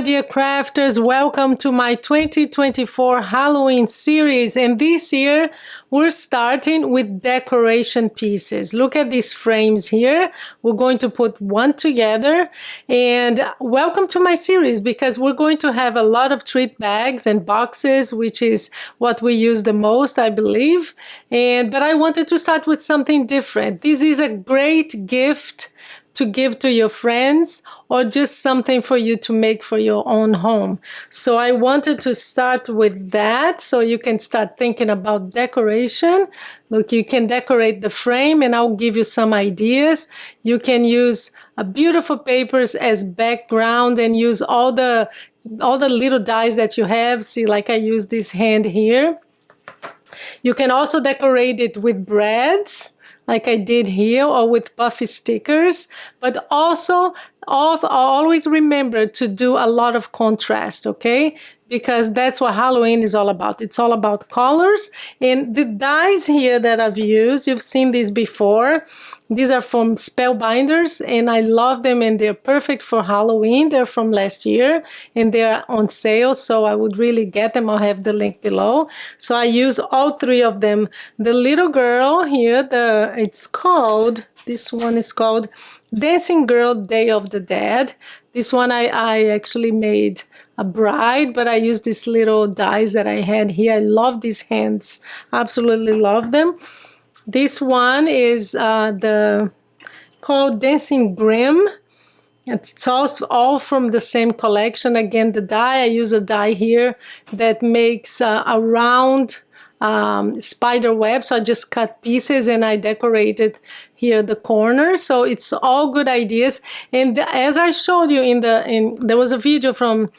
dear crafters, welcome to my 2024 Halloween series, and this year we're starting with decoration pieces. Look at these frames here. We're going to put one together, and welcome to my series because we're going to have a lot of treat bags and boxes, which is what we use the most, I believe. But I wanted to start with something different. This is a great gift to give to your friends or just something for you to make for your own home. So I wanted to start with that so you can start thinking about decoration. Look, you can decorate the frame and I'll give you some ideas. You can use beautiful papers as background and use all the little dies that you have. See, like I use this hand here. You can also decorate it with breads, like I did here, or with puffy stickers, but also always remember to do a lot of contrast, okay? Because that's what Halloween is all about. It's all about colors. And the dies here that I've used, you've seen these before. These are from SPELLBINDERS, and I love them, and they're perfect for Halloween. They're from last year, and they're on sale, so I would really get them. I'll have the link below. So I use all three of them. The little girl here, this one is called Dancing Girl Day of the Dead. This one I actually made a bride, but I used these little dies that I had here. I love these hands, absolutely love them. This one is called Dancing Grim. It's also all from the same collection. Again, the die, I use a die here that makes a round spider web. So I just cut pieces and I decorated here the corner. So it's all good ideas. And as I showed you there was a video from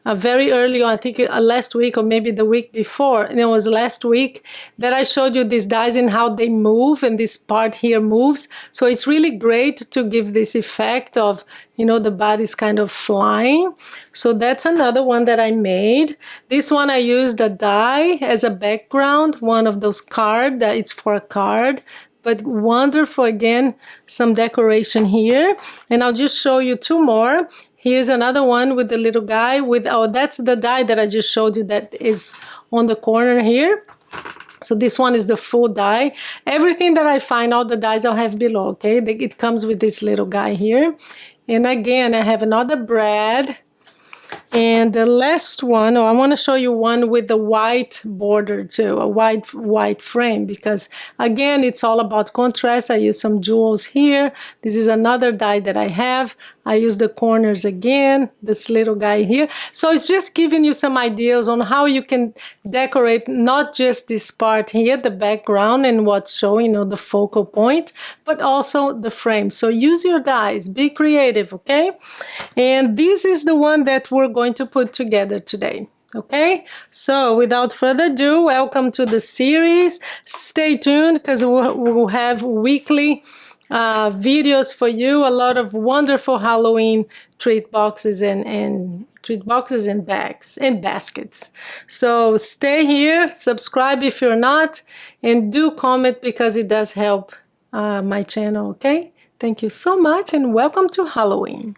very early on, I think last week or maybe the week before, and it was last week that I showed you these dies and how they move, and this part here moves. So it's really great to give this effect of, you know, the body's kind of flying. So that's another one that I made. This one I used a die as a background, one of those cards that it's for a card. But wonderful, again, some decoration here. And I'll just show you two more. Here's another one with the little guy with, oh, that's the die that I just showed you that is on the corner here. So this one is the full die. Everything that I find, all the dies I'll have below, okay? It comes with this little guy here. And again, I have another brad. And the last one, I want to show you one with the white border too, a white frame, because again, it's all about contrast. I use some jewels here. This is another die that I have. I use the corners again, this little guy here. So it's just giving you some ideas on how you can decorate not just this part here, the background and what's showing, you know, the focal point, but also the frame. So use your dies, be creative, okay? And this is the one that we're going to put together today. Okay, so without further ado, welcome to the series. Stay tuned because we'll have weekly videos for you, a lot of wonderful Halloween treat boxes and bags and baskets. So stay here, subscribe if you're not, and do comment because it does help my channel, okay? Thank you so much and welcome to Halloween.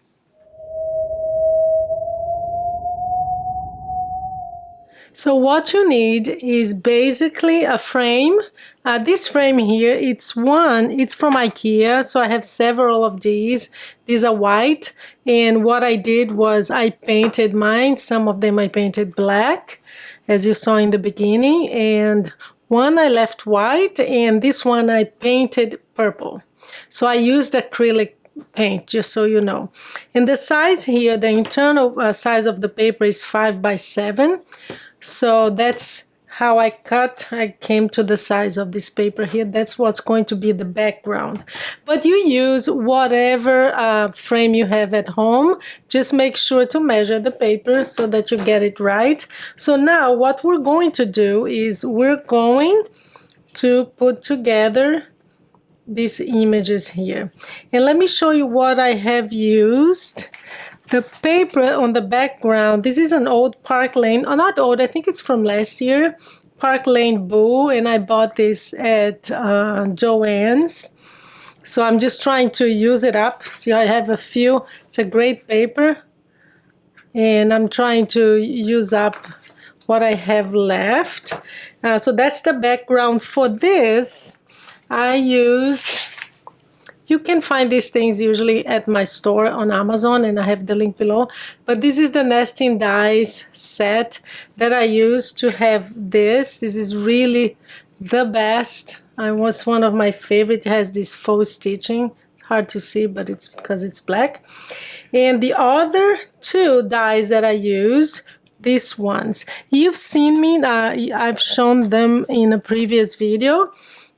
So what you need is basically a frame. This frame here, it's from IKEA, so I have several of these. These are white, and what I did was I painted mine. Some of them I painted black, as you saw in the beginning, and one I left white, and this one I painted purple. So I used acrylic paint, just so you know. And the size here, the internal size of the paper is 5 by 7. So that's how I came to the size of this paper here. That's what's going to be the background. But you use whatever frame you have at home. Just make sure to measure the paper so that you get it right. So now what we're going to do is we're going to put together these images here. And let me show you what I have used. The paper on the background, this is an old Park Lane, not old, I think it's from last year, Park Lane Boo, and I bought this at Joann's. So I'm just trying to use it up. See, I have a few. It's a great paper. and I'm trying to use up what I have left. So that's the background for this. I used, you can find these things usually at my store on Amazon, and I have the link below, but this is the nesting dies set that I used to have this. This is really the best. It's one of my favorite. It has this faux stitching. It's hard to see, but it's because it's black. And the other two dies that I used, these ones, you've seen me, I've shown them in a previous video.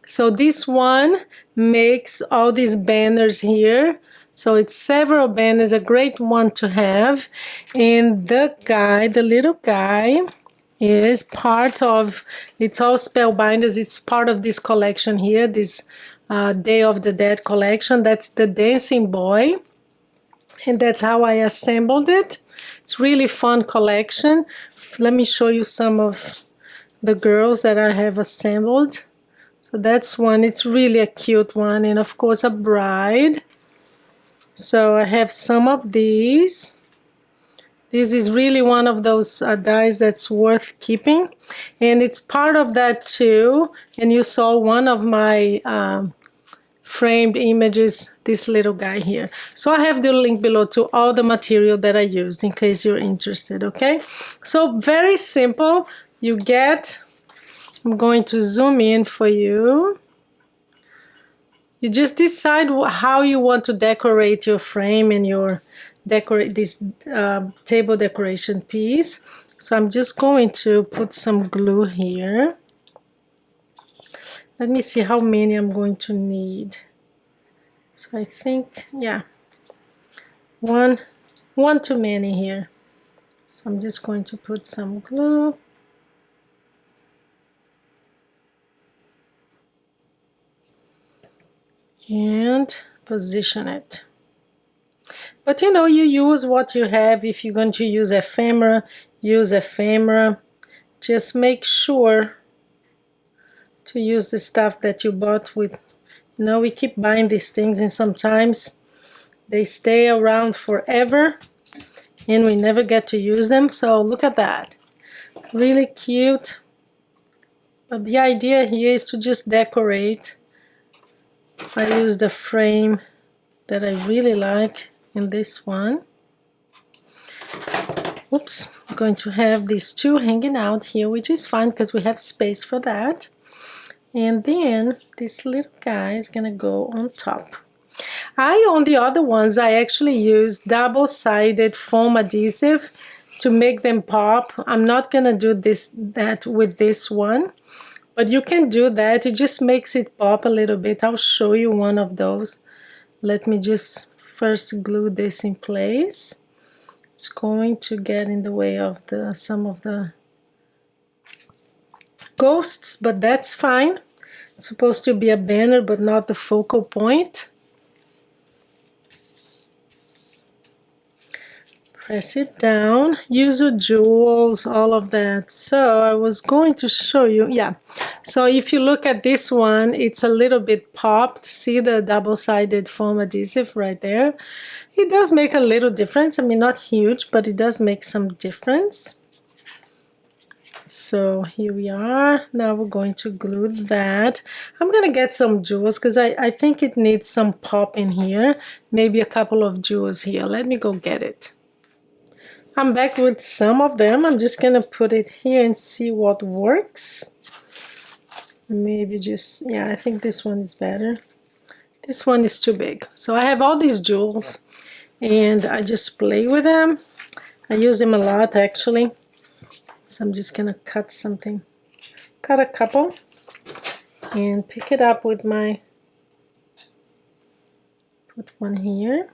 So this one makes all these banners here. So it's several banners, a great one to have. And the guy, the little guy, is part of, it's all Spellbinders. It's part of this collection here, this Day of the Dead collection. That's the dancing boy. And that's how I assembled it. It's really fun collection. Let me show you some of the girls that I have assembled. So that's one. It's really a cute one. And of course a bride. So I have some of these. This is really one of those dies that's worth keeping. And it's part of that too. And you saw one of my framed images, this little guy here. So I have the link below to all the material that I used in case you're interested, okay? So very simple. You get, I'm going to zoom in for you. You just decide how you want to decorate your frame and your this table decoration piece. So I'm just going to put some glue here. Let me see how many I'm going to need. So I think, yeah, one too many here. So I'm just going to put some glue. And position it. But you know, you use what you have. If you're going to use ephemera, use ephemera. Just make sure to use the stuff that you bought with, you know, we keep buying these things and sometimes they stay around forever and we never get to use them. So look at that. Really cute. But the idea here is to just decorate. I use the frame that I really like in this one. Oops, I'm going to have these two hanging out here, which is fine because we have space for that. And then this little guy is gonna go on top. On the other ones, I actually use double-sided foam adhesive to make them pop. I'm not gonna do that with this one, but you can do that. It just makes it pop a little bit. I'll show you one of those. Let me just first glue this in place. It's going to get in the way of some of the ghosts, but that's fine. It's supposed to be a banner, but not the focal point. Press it down, use your jewels, all of that. So I was going to show you, yeah. So if you look at this one, it's a little bit popped. See the double-sided foam adhesive right there? It does make a little difference. I mean, not huge, but it does make some difference. So here we are. Now we're going to glue that. I'm going to get some jewels because I think it needs some pop in here. Maybe a couple of jewels here. Let me go get it. I'm back with some of them. I'm just going to put it here and see what works. Maybe just, yeah, I think this one is better. This one is too big. So I have all these jewels and I just play with them. I use them a lot actually. So I'm just gonna cut something, cut a couple and pick it up with my, put one here.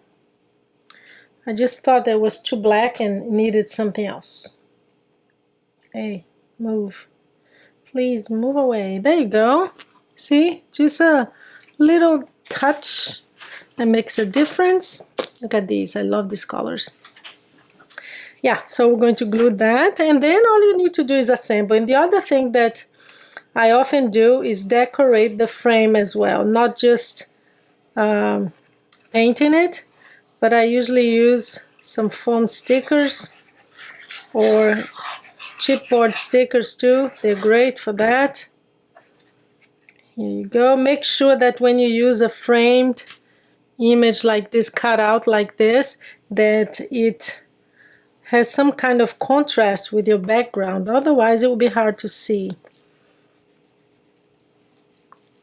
I just thought that was too black and needed something else. Hey, move. Please move away. There you go. See, just a little touch that makes a difference. Look at these, I love these colors. Yeah, so we're going to glue that, and then all you need to do is assemble. And the other thing that I often do is decorate the frame as well, not just painting it, but I usually use some foam stickers or chipboard stickers too. They're great for that. Here you go. Make sure that when you use a framed image like this, cut out like this, that it has some kind of contrast with your background. Otherwise, it will be hard to see.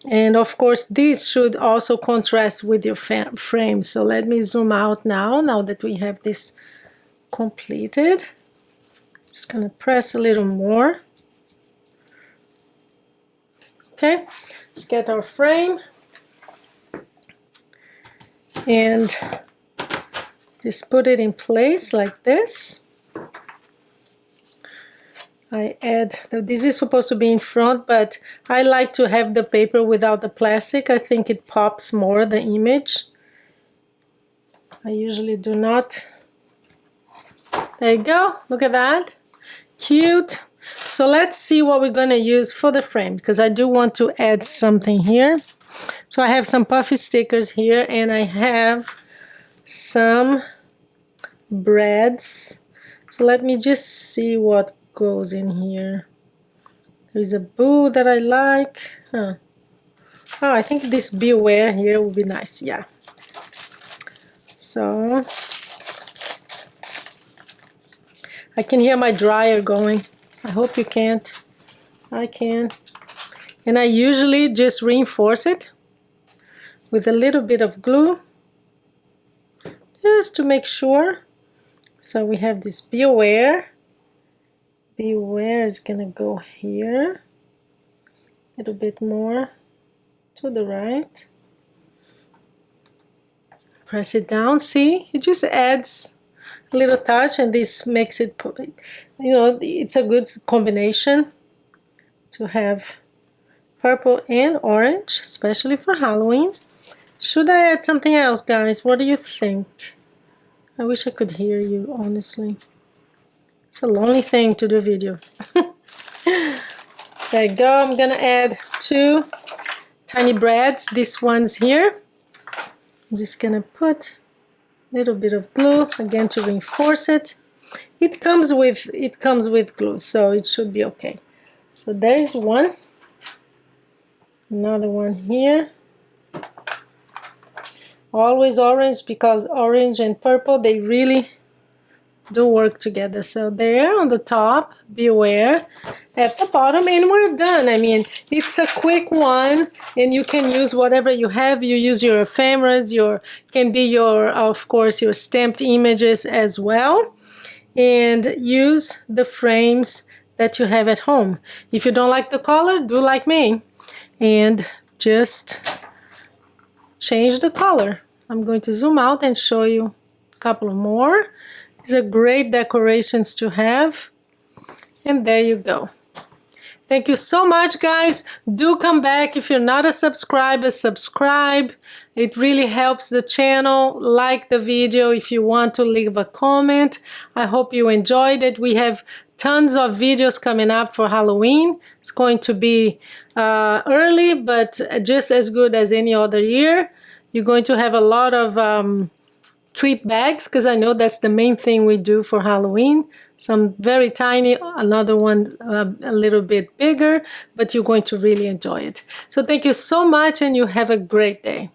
And of course, this should also contrast with your frame. So let me zoom out now that we have this completed. Just gonna press a little more. Okay, let's get our frame. And just put it in place like this. I add, this is supposed to be in front, but I like to have the paper without the plastic. I think it pops more the image. I usually do not. There you go, look at that, cute. So let's see what we're gonna use for the frame, because I do want to add something here. So I have some puffy stickers here, and I have some breads. So let me just see what goes in here. There's a boo that I like. Oh, I think this beware here would be nice. Yeah. So I can hear my dryer going. I hope you can't. I can. And I usually just reinforce it with a little bit of glue, just to make sure. So we have this beware. Beware is gonna go here, a little bit more to the right. Press it down, see? It just adds a little touch, and this makes it, you know, it's a good combination to have purple and orange, especially for Halloween. Should I add something else, guys? What do you think? I wish I could hear you, honestly. It's a lonely thing to do a video. There you go. I'm gonna add 2 tiny breads. This one's here. I'm just gonna put a little bit of glue again to reinforce it. It comes with glue, so it should be okay. So there is one. Another one here. Always orange, because orange and purple, they really do work together. So there on the top, beware, at the bottom, and we're done. I mean, it's a quick one, and you can use whatever you have. You use your ephemeras, can be your, of course, your stamped images as well, and use the frames that you have at home. If you don't like the color, do like me and just change the color. I'm going to zoom out and show you a couple more. These are great decorations to have. And there you go. Thank you so much, guys. Do come back. If you're not a subscriber, subscribe. It really helps the channel. Like the video if you want to leave a comment. I hope you enjoyed it. We have tons of videos coming up for Halloween. It's going to be early, but just as good as any other year. You're going to have a lot of treat bags, because I know that's the main thing we do for Halloween. Some very tiny, another one a little bit bigger, but you're going to really enjoy it. So thank you so much, and you have a great day.